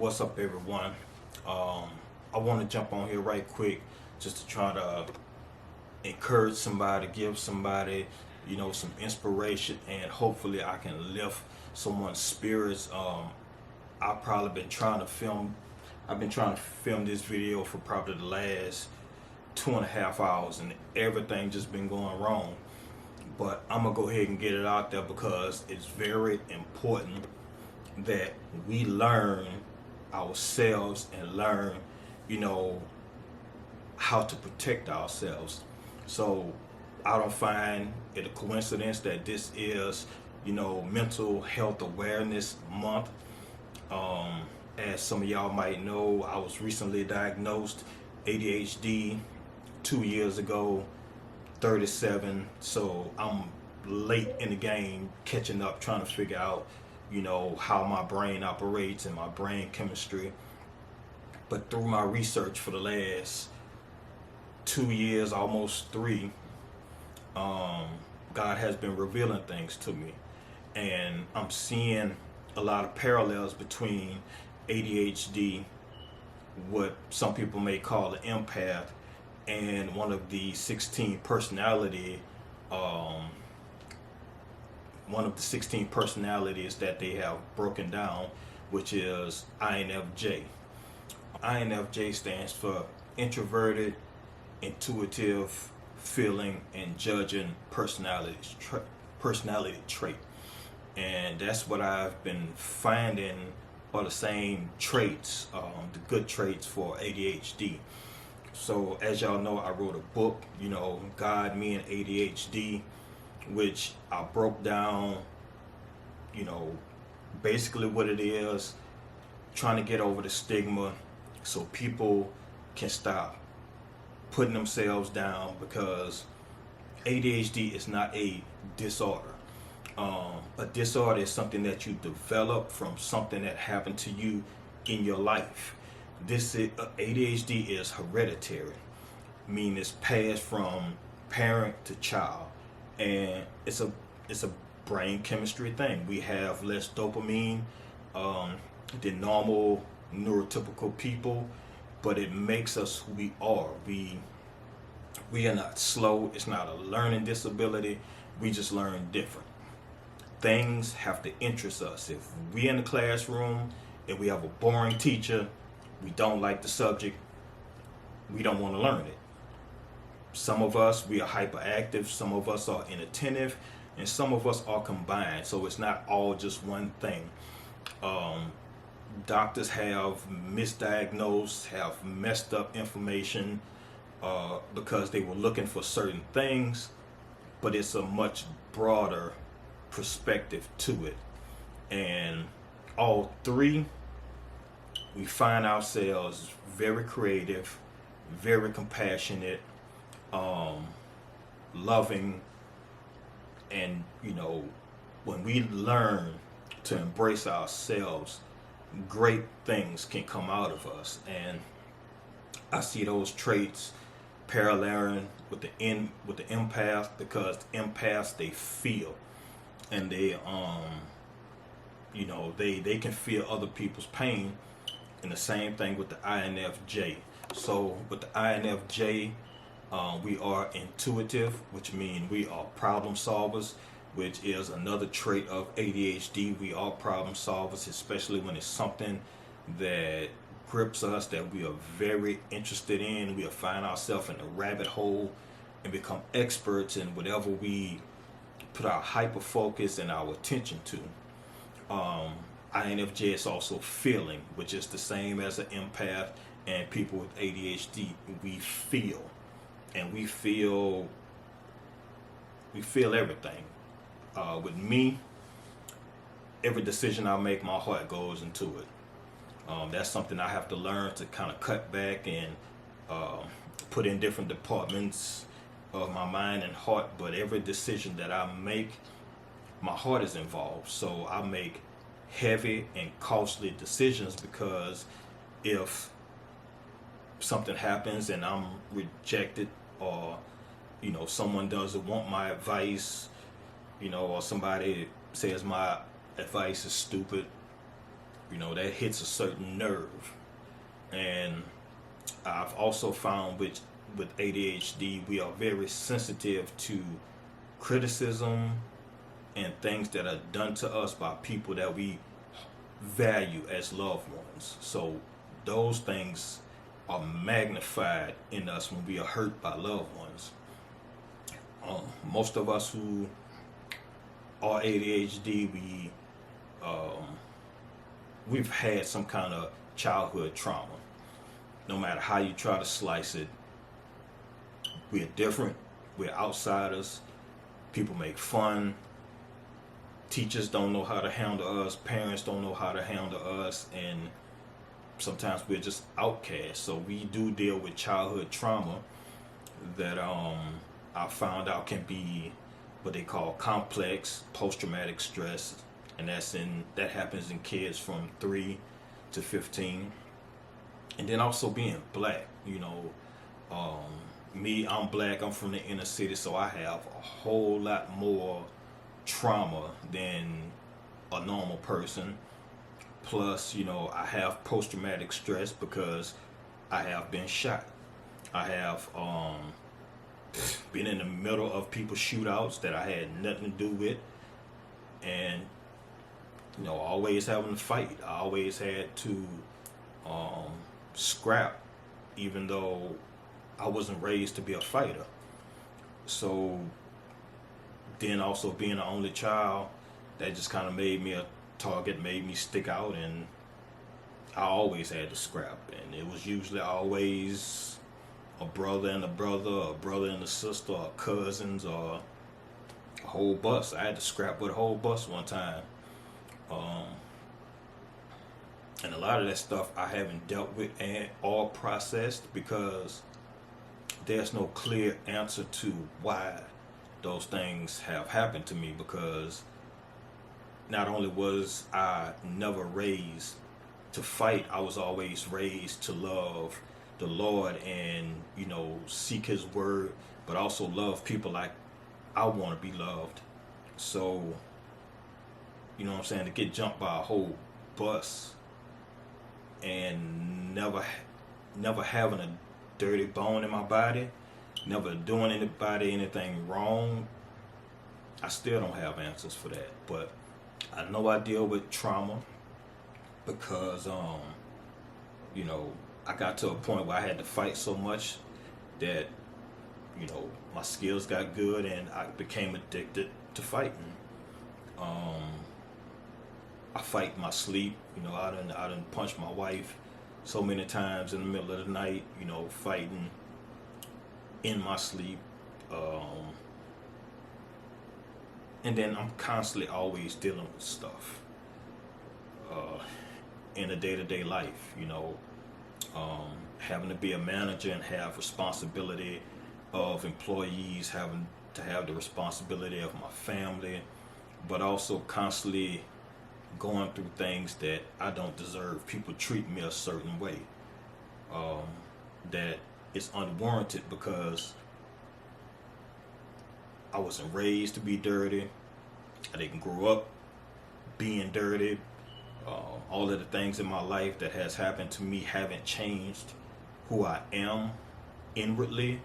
What's up, everyone? I want to jump on here right quick just to try to encourage somebody, give somebody, some inspiration, and hopefully I can lift someone's spirits. I've probably been trying to film. I've been trying to film this video for probably the last 2.5 hours, and everything just been going wrong. But I'm gonna go ahead and get it out there because it's very important that we learn ourselves and learn, how to protect ourselves. So I don't find it a coincidence that this is, Mental Health Awareness Month. As some of y'all might know, I was recently diagnosed ADHD 2 years ago, 37. So I'm late in the game, catching up, trying to figure out, how my brain operates and my brain chemistry. But through my research for the last 2 years, almost three, God has been revealing things to me. And I'm seeing a lot of parallels between ADHD, what some people may call an empath, and one of the 16 personalities that they have broken down, which is INFJ. INFJ stands for introverted, intuitive, feeling, and judging personality trait. And that's what I've been finding are the same traits, the good traits for ADHD. So as y'all know, I wrote a book, God, Me, and ADHD, which I broke down, basically what it is, trying to get over the stigma so people can stop putting themselves down, because ADHD is not a disorder. A disorder is something that you develop from something that happened to you in your life. ADHD is hereditary, meaning it's passed from parent to child, and it's a brain chemistry thing. We have less dopamine than normal neurotypical people, but it makes us who we are. We are not slow. It's not a learning disability. We just learn different. Things have to interest us. If we're in the classroom and we have a boring teacher, we don't like the subject, we don't want to learn it. Some of us, we are hyperactive, some of us are inattentive, and some of us are combined. So it's not all just one thing. Doctors have misdiagnosed, have messed up information because they were looking for certain things, but it's a much broader perspective to it. And all three, we find ourselves very creative, very compassionate, loving, and when we learn to embrace ourselves, great things can come out of us. And I see those traits paralleling with the empath, because the empaths, they feel, and they they can feel other people's pain. And the same thing with the INFJ. So with the INFJ, we are intuitive, which means we are problem solvers, which is another trait of ADHD. We are problem solvers, especially when it's something that grips us, that we are very interested in. We'll find ourselves in a rabbit hole and become experts in whatever we put our hyper focus and our attention to. INFJ is also feeling, which is the same as an empath, and people with ADHD, we feel. And we feel everything. With me, every decision I make, my heart goes into it. That's something I have to learn to kind of cut back and put in different departments of my mind and heart. But every decision that I make, my heart is involved. So I make heavy and costly decisions, because if something happens and I'm rejected, or someone doesn't want my advice, or somebody says my advice is stupid, That hits a certain nerve. And I've also found with ADHD, we are very sensitive to criticism and things that are done to us by people that we value as loved ones. So those things are magnified in us when we are hurt by loved ones. Most of us who are ADHD, we've had some kind of childhood trauma. No matter how you try to slice it, we're different. We're outsiders. People make fun. Teachers don't know how to handle us. Parents don't know how to handle us. And sometimes we're just outcasts. So we do deal with childhood trauma that I found out can be what they call complex post-traumatic stress. And that happens in kids from 3 to 15. And then also being black, me, I'm black, I'm from the inner city, so I have a whole lot more trauma than a normal person. Plus, I have post-traumatic stress because I have been shot. I have been in the middle of people's shootouts that I had nothing to do with. And, always having to fight. I always had to scrap, even though I wasn't raised to be a fighter. So then also being the only child, that just kind of made me a target, made me stick out, and I always had to scrap. And it was usually always a brother and a brother and a sister, or cousins, or a whole bus. I had to scrap with a whole bus one time. And a lot of that stuff I haven't dealt with or processed because there's no clear answer to why those things have happened to me, because not only was I never raised to fight, I was always raised to love the Lord and, seek His word, but also love people like I want to be loved. So, to get jumped by a whole bus and never having a dirty bone in my body, never doing anybody anything wrong, I still don't have answers for that. But I know I deal with trauma because I got to a point where I had to fight so much that my skills got good and I became addicted to fighting. I fight in my sleep. I done punched my wife so many times in the middle of the night, fighting in my sleep. And then I'm constantly always dealing with stuff in a day-to-day life, having to be a manager and have responsibility of employees, having to have the responsibility of my family, but also constantly going through things that I don't deserve. People treat me a certain way that is unwarranted because I wasn't raised to be dirty. I didn't grow up being dirty. All of the things in my life that has happened to me haven't changed who I am inwardly.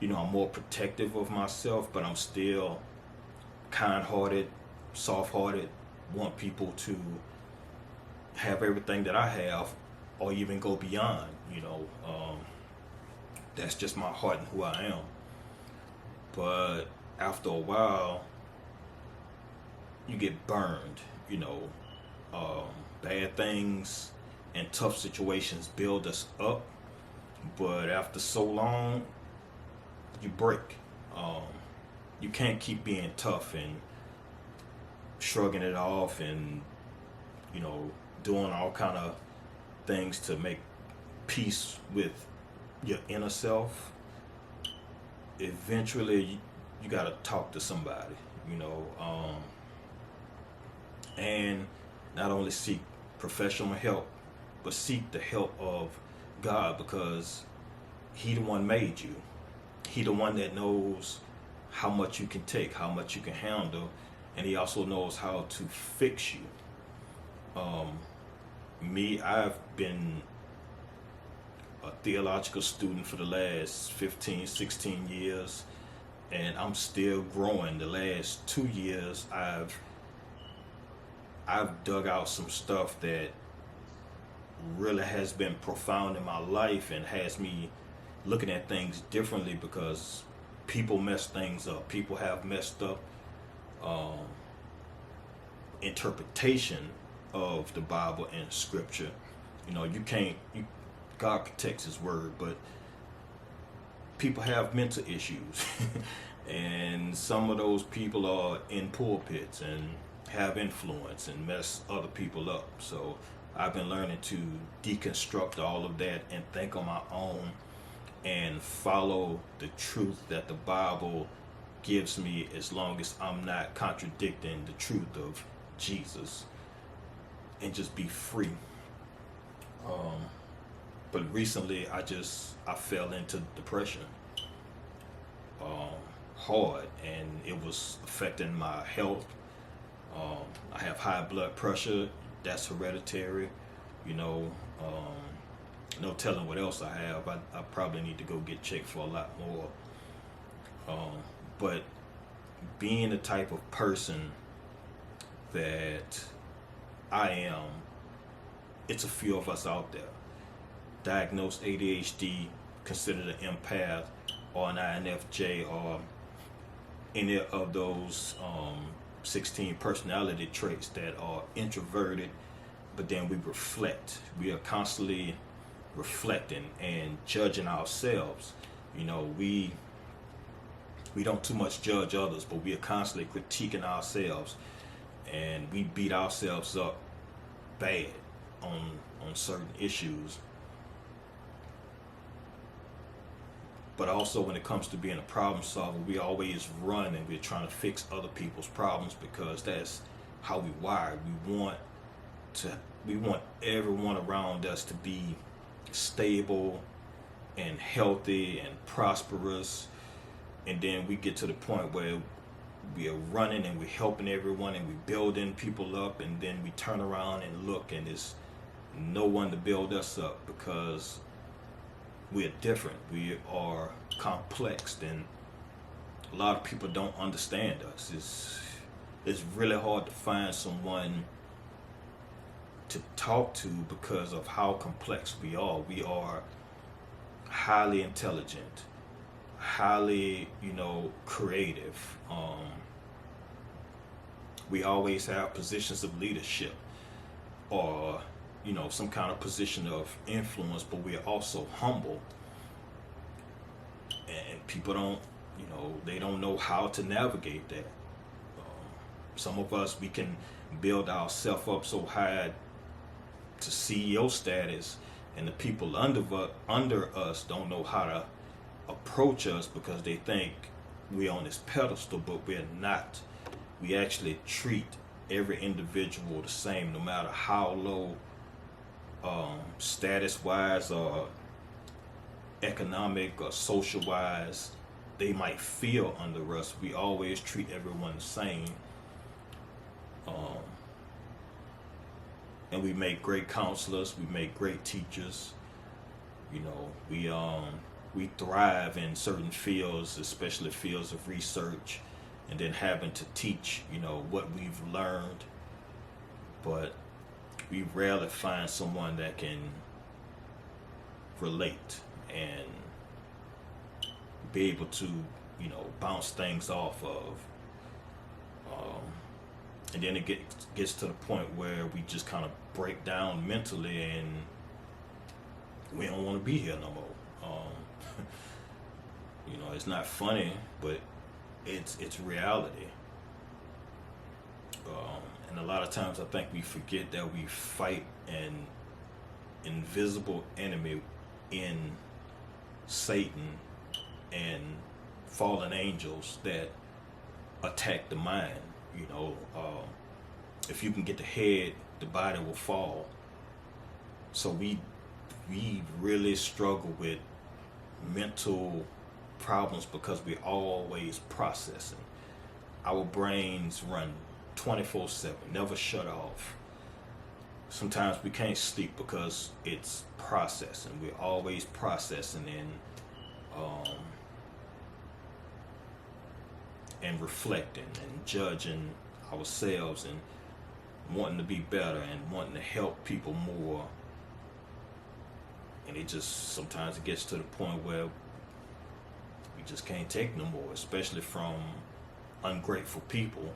I'm more protective of myself, but I'm still kind-hearted, soft-hearted, want people to have everything that I have or even go beyond. That's just my heart and who I am. But after a while, you get burned. Bad things and tough situations build us up, but after so long, you break. You can't keep being tough and shrugging it off and doing all kind of things to make peace with your inner self. Eventually you got to talk to somebody, and not only seek professional help, but seek the help of God, because He the one made you. He the one that knows how much you can take, how much you can handle, and He also knows how to fix you. me, I've been a theological student for the last 15, 16 years, and I'm still growing. The last 2 years, I've dug out some stuff that really has been profound in my life and has me looking at things differently, because people mess things up. People have messed up um, interpretation of the Bible and Scripture. You know, God protects His word, but people have mental issues, and some of those people are in pulpits and have influence and mess other people up. So I've been learning to deconstruct all of that and think on my own and follow the truth that the Bible gives me, as long as I'm not contradicting the truth of Jesus, and just be free. But recently I fell into depression hard, and it was affecting my health. I have high blood pressure. That's hereditary. You know, no telling what else I have. I probably need to go get checked for a lot more. But being the type of person that I am, it's a few of us out there. Diagnosed ADHD, considered an empath, or an INFJ, or any of those 16 personality traits that are introverted, but then we reflect. We are constantly reflecting and judging ourselves. You know, we don't too much judge others, but we are constantly critiquing ourselves, and we beat ourselves up bad on certain issues. But also, when it comes to being a problem solver, we always run and we're trying to fix other people's problems, because that's how we wired. We want everyone around us to be stable and healthy and prosperous, and then we get to the point where we are running and we're helping everyone and we're building people up, and then we turn around and look, and there's no one to build us up, because we're different. We are complex, and a lot of people don't understand us. It's really hard to find someone to talk to because of how complex we are. We are highly intelligent, highly, creative. We always have positions of leadership, or some kind of position of influence, but we're also humble, and people they don't know how to navigate that. Some of us, we can build ourselves up so high to CEO status, and the people under us don't know how to approach us, because they think we're on this pedestal, but we're not. We actually treat every individual the same, no matter how low status wise or economic or social wise they might feel under us. We always treat everyone the same. And we make great counselors, we make great teachers. We thrive in certain fields, especially fields of research, and then having to teach what we've learned. But we rarely find someone that can relate and be able to, bounce things off of. And then it gets to the point where we just kind of break down mentally, and we don't want to be here no more. It's not funny, but it's reality. And a lot of times I think we forget that we fight an invisible enemy in Satan and fallen angels that attack the mind. If you can get the head, the body will fall. So we really struggle with mental problems because we're always processing. Our brains run 24/7, never shut off. sometimes we can't sleep because it's processing. We're always processing um, and reflecting and judging ourselves and wanting to be better and wanting to help people more. And it just sometimes it gets to the point where we just can't take no more, especially from ungrateful people.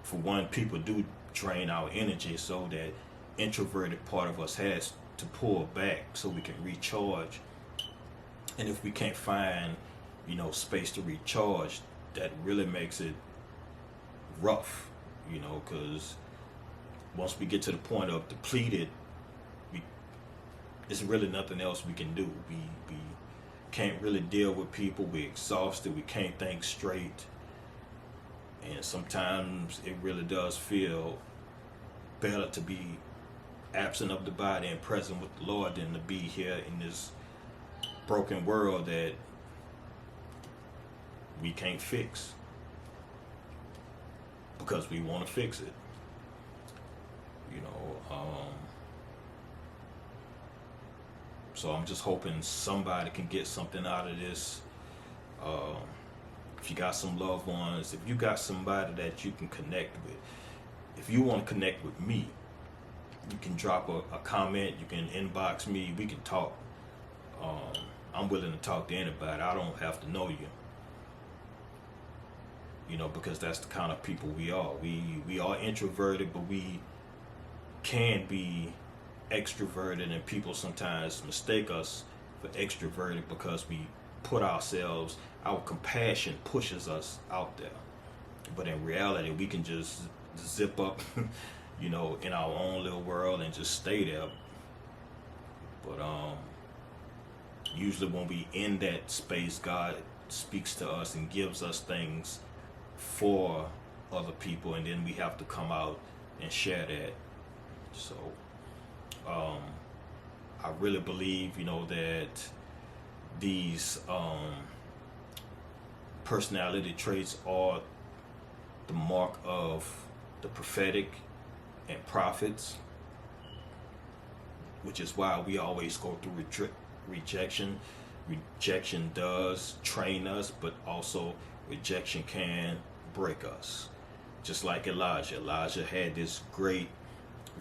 For one, people do drain our energy, so that introverted part of us has to pull back so we can recharge. And if we can't find, space to recharge, that really makes it rough, because once we get to the point of depleted, there's really nothing else we can do. We can't really deal with people. We're exhausted. We can't think straight. And sometimes it really does feel better to be absent of the body and present with the Lord than to be here in this broken world that we can't fix because we want to fix it. So I'm just hoping somebody can get something out of this. If you got some loved ones, if you got somebody that you can connect with, if you want to connect with me, you can drop a comment, you can inbox me, we can talk. I'm willing to talk to anybody. I don't have to know you. Because that's the kind of people we are. We are introverted, but we can be extroverted, and people sometimes mistake us for extroverted because we put ourselves, our compassion pushes us out there. But in reality, we can just zip up, in our own little world and just stay there. But usually when we in that space, God speaks to us and gives us things for other people, and then we have to come out and share that. So I really believe, that these personality traits are the mark of the prophetic and prophets, which is why we always go through rejection. Rejection does train us, but also rejection can break us. Just like Elijah. Elijah had this great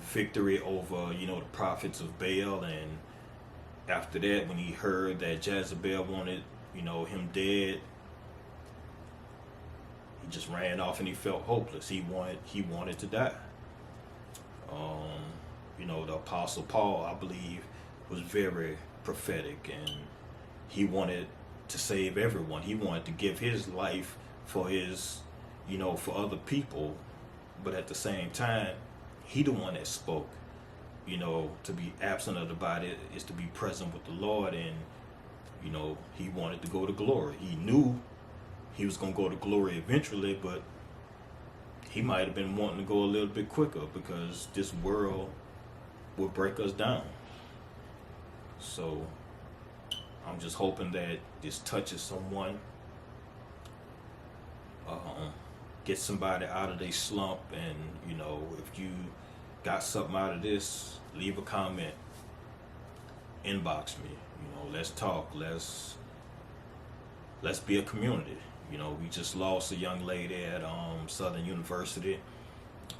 victory over, the prophets of Baal, and after that, when he heard that Jezebel wanted, him dead, he just ran off and he felt hopeless. He wanted to die. The Apostle Paul, I believe, was very prophetic, and he wanted to save everyone. He wanted to give his life for his, for other people, but at the same time, he the one that spoke. To be absent of the body is to be present with the Lord, and he wanted to go to glory. He knew he was going to go to glory eventually, but he might have been wanting to go a little bit quicker because this world will break us down. So I'm just hoping that this touches someone, get somebody out of their slump, and if you got something out of this, leave a comment, inbox me. Let's talk. Let's be a community. We just lost a young lady at Southern University.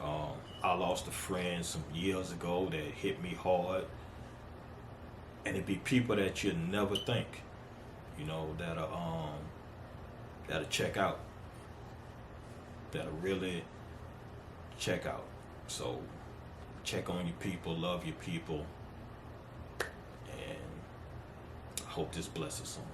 I lost a friend some years ago that hit me hard, and it'd be people that you never think, that'll check out, that'll really check out. So check on your people, love your people, and I hope this blesses someone.